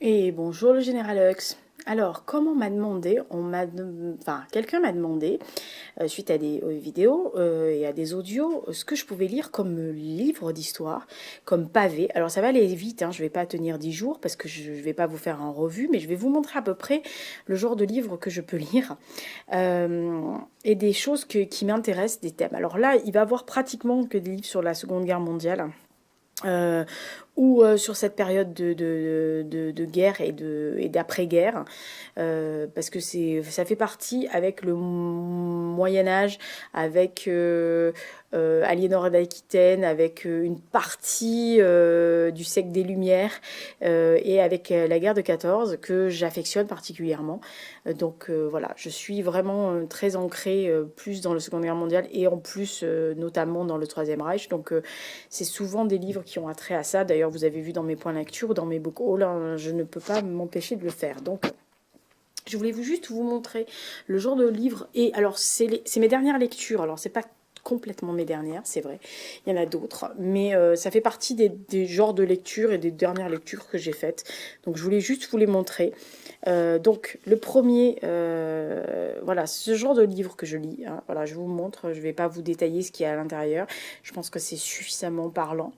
Et bonjour le général Hux. Alors, comme on m'a demandé, quelqu'un m'a demandé, suite à des vidéos et à des audios, ce que je pouvais lire comme livre d'histoire, comme pavé. Alors, ça va aller vite, hein, je ne vais pas tenir 10 jours parce que je ne vais pas vous faire en revue, mais je vais vous montrer à peu près le genre de livre que je peux lire et des choses qui m'intéressent, des thèmes. Alors là, il va y avoir pratiquement que des livres sur la Seconde Guerre mondiale. Euh, ou sur cette période de guerre et d'après-guerre, parce que ça fait partie avec le Moyen Âge, avec Aliénor d'Aquitaine, avec une partie du siècle des Lumières, et avec la guerre de 14 que j'affectionne particulièrement. Voilà, je suis vraiment très ancrée plus dans la Seconde Guerre mondiale et en plus notamment dans le Troisième Reich. C'est souvent des livres qui ont attrait à ça. D'ailleurs, vous avez vu dans mes points lecture, dans mes book hauls, hein, je ne peux pas m'empêcher de le faire. Donc, je voulais juste vous montrer le genre de livre. Et alors, c'est mes dernières lectures. Alors, c'est pas complètement mes dernières, c'est vrai. Il y en a d'autres, mais ça fait partie des genres de lectures et des dernières lectures que j'ai faites. Donc, je voulais juste vous les montrer. Donc, le premier, voilà, ce genre de livre que je lis. Hein, voilà, je vous montre. Je ne vais pas vous détailler ce qu'il y a à l'intérieur. Je pense que c'est suffisamment parlant.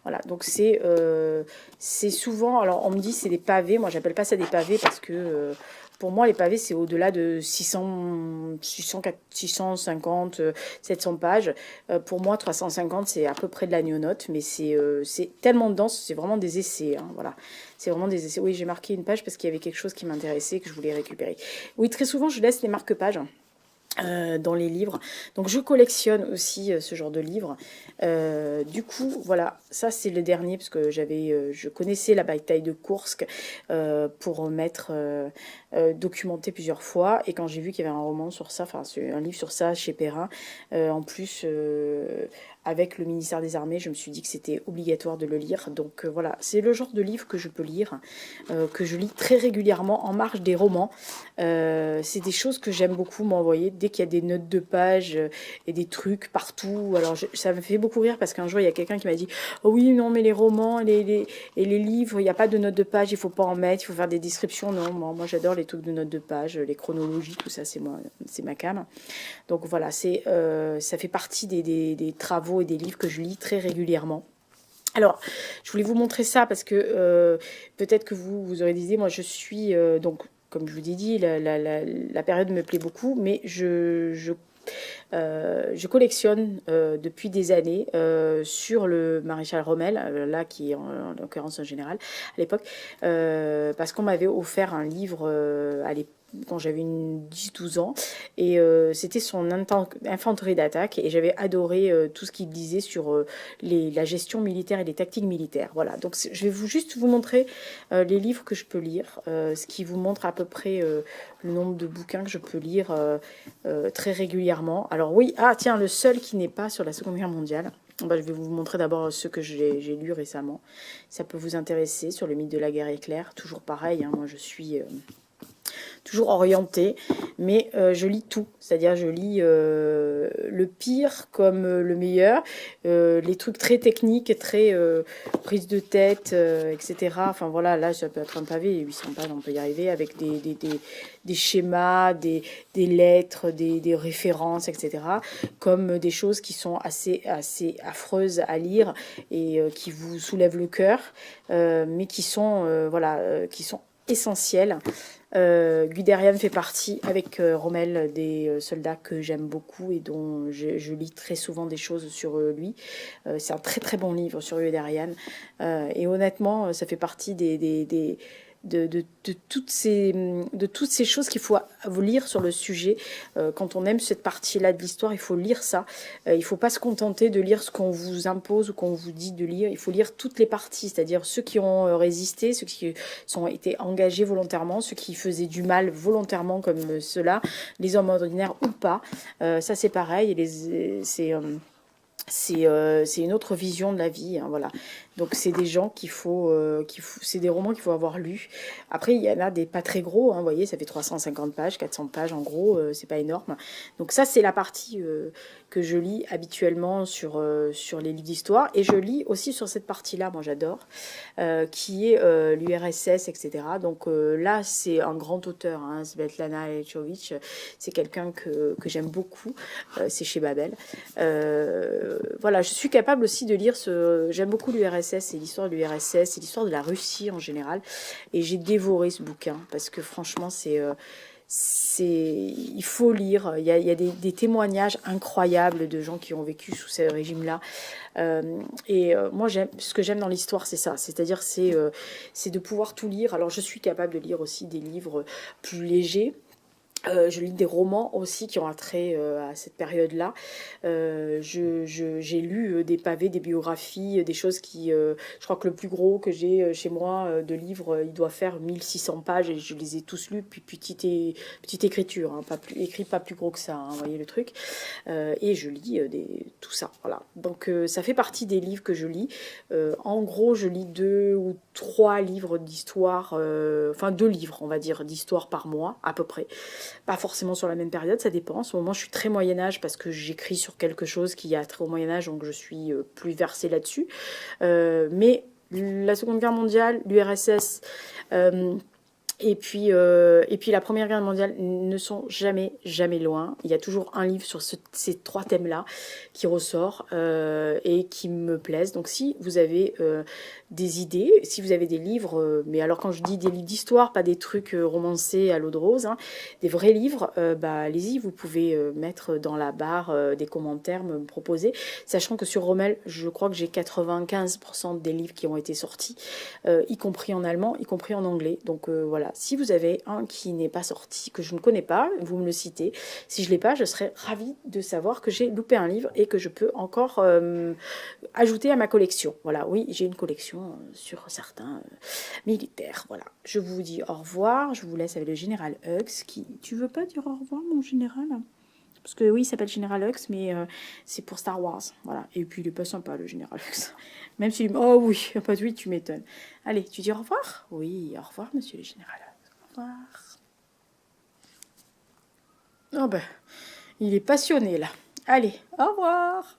Voilà, donc c'est souvent, alors on me dit c'est des pavés, moi j'appelle pas ça des pavés parce que pour moi les pavés c'est au-delà de 650, 700 pages. Pour moi 350 c'est à peu près de la note, mais c'est tellement dense, c'est vraiment des essais, hein, voilà. C'est vraiment des essais. Oui, j'ai marqué une page parce qu'il y avait quelque chose qui m'intéressait, que je voulais récupérer. Oui, très souvent je laisse les marque-pages dans les livres. Donc je collectionne aussi ce genre de livres. Du coup, voilà, ça c'est le dernier parce que je connaissais la bataille de Koursk pour m'être documenté plusieurs fois. Et quand j'ai vu qu'il y avait un roman sur ça, enfin un livre sur ça chez Perrin, en plus avec le ministère des Armées, je me suis dit que c'était obligatoire de le lire. Donc voilà, c'est le genre de livre que je peux lire, que je lis très régulièrement en marge des romans. C'est des choses que j'aime beaucoup m'envoyer dès qu'il y a des notes de page et des trucs partout. Alors ça me fait beaucoup rire parce qu'un jour il y a quelqu'un qui m'a dit oh oui non mais les romans et les livres il n'y a pas de notes de page, il faut pas en mettre, il faut faire des descriptions. Non, moi j'adore les trucs de notes de page, les chronologies, tout ça c'est ma came. Donc voilà, ça fait partie des travaux et des livres que je lis très régulièrement. Alors, je voulais vous montrer ça parce que peut-être que vous aurez dit, moi je suis donc comme je vous ai dit, la période me plaît beaucoup, mais je collectionne depuis des années sur le maréchal Rommel, là qui est en l'occurrence un général à l'époque, parce qu'on m'avait offert un livre à l'époque quand j'avais 10-12 ans et c'était son infanterie d'attaque et j'avais adoré tout ce qu'il disait sur la gestion militaire et les tactiques militaires. Voilà, donc je vais juste vous montrer les livres que je peux lire, ce qui vous montre à peu près le nombre de bouquins que je peux lire très régulièrement. Alors oui, ah tiens, le seul qui n'est pas sur la Seconde Guerre mondiale. Bah, je vais vous montrer d'abord ceux que j'ai lus récemment. Ça peut vous intéresser sur le mythe de la guerre éclair. Toujours pareil, hein, moi je suis toujours orientée, mais je lis tout, c'est-à-dire je lis le pire comme le meilleur, les trucs très techniques, très prise de tête, etc. Enfin voilà, là ça peut être un pavé, 800 pages, on peut y arriver, avec des schémas, des lettres, des références, etc. Comme des choses qui sont assez affreuses à lire et qui vous soulèvent le cœur, mais qui sont, qui sont essentielles. Guderian fait partie avec Rommel des soldats que j'aime beaucoup et dont je lis très souvent des choses sur lui. C'est un très très bon livre sur Guderian et honnêtement ça fait partie de toutes ces choses qu'il faut lire sur le sujet. Quand on aime cette partie-là de l'histoire, il faut lire ça. Il ne faut pas se contenter de lire ce qu'on vous impose ou qu'on vous dit de lire. Il faut lire toutes les parties, c'est-à-dire ceux qui ont résisté, ceux qui ont été engagés volontairement, ceux qui faisaient du mal volontairement comme ceux-là, les hommes ordinaires ou pas. Ça c'est pareil. C'est une autre vision de la vie, hein, voilà. Donc c'est des gens c'est des romans qu'il faut avoir lus. Après, il y en a des pas très gros, hein, vous voyez, ça fait 350 pages, 400 pages en gros, c'est pas énorme. Donc ça, c'est la partie que je lis habituellement sur les livres d'histoire. Et je lis aussi sur cette partie-là, moi j'adore, qui est l'URSS, etc. Donc là, c'est un grand auteur, hein, Svetlana Alexievitch. C'est quelqu'un que j'aime beaucoup. C'est chez Babel. Voilà, je suis capable aussi de lire j'aime beaucoup l'URSS, c'est l'histoire de l'URSS, c'est l'histoire de la Russie en général. Et j'ai dévoré ce bouquin parce que franchement, il faut lire. Il y a des témoignages incroyables de gens qui ont vécu sous ce régime-là. Moi, ce que j'aime dans l'histoire, c'est ça. C'est-à-dire, c'est de pouvoir tout lire. Alors, je suis capable de lire aussi des livres plus légers. Je lis des romans aussi qui ont attrait à cette période-là. J'ai lu des pavés, des biographies, des choses je crois que le plus gros que j'ai chez moi de livres, il doit faire 1600 pages et je les ai tous lus, puis petite écriture, hein, pas plus gros que ça, hein, vous voyez le truc. Et je lis tout ça, voilà. Donc ça fait partie des livres que je lis. En gros, je lis 2 ou 3 livres d'histoire, enfin 2 livres, on va dire, d'histoire par mois, à peu près. Pas forcément sur la même période, ça dépend. En ce moment, je suis très Moyen-Âge parce que j'écris sur quelque chose qui a trait au Moyen-Âge, donc je suis plus versée là-dessus. Mais la Seconde Guerre mondiale, l'URSS, et puis la Première Guerre mondiale ne sont jamais loin. Il y a toujours un livre sur ces 3 thèmes-là qui ressort et qui me plaisent. Donc si vous avez des idées, si vous avez des livres, mais alors quand je dis des livres d'histoire, pas des trucs romancés à l'eau de rose, hein, des vrais livres, allez-y, vous pouvez mettre dans la barre des commentaires, me proposer. Sachant que sur Rommel, je crois que j'ai 95% des livres qui ont été sortis, y compris en allemand, y compris en anglais. Donc voilà. Si vous avez un qui n'est pas sorti, que je ne connais pas, vous me le citez. Si je ne l'ai pas, je serais ravie de savoir que j'ai loupé un livre et que je peux encore ajouter à ma collection. Voilà, oui, j'ai une collection sur certains militaires. Voilà, je vous dis au revoir. Je vous laisse avec le général Hux qui... Tu veux pas dire au revoir, mon général ? Parce que oui, il s'appelle Général Hux, mais c'est pour Star Wars. Voilà. Et puis, il est pas sympa, le Général Hux. Même s'il... Oh oui, pas de oui, tu m'étonnes. Allez, tu dis au revoir ? Oui, au revoir, monsieur le Général Hux. Au revoir. Oh ben, il est passionné, là. Allez, au revoir.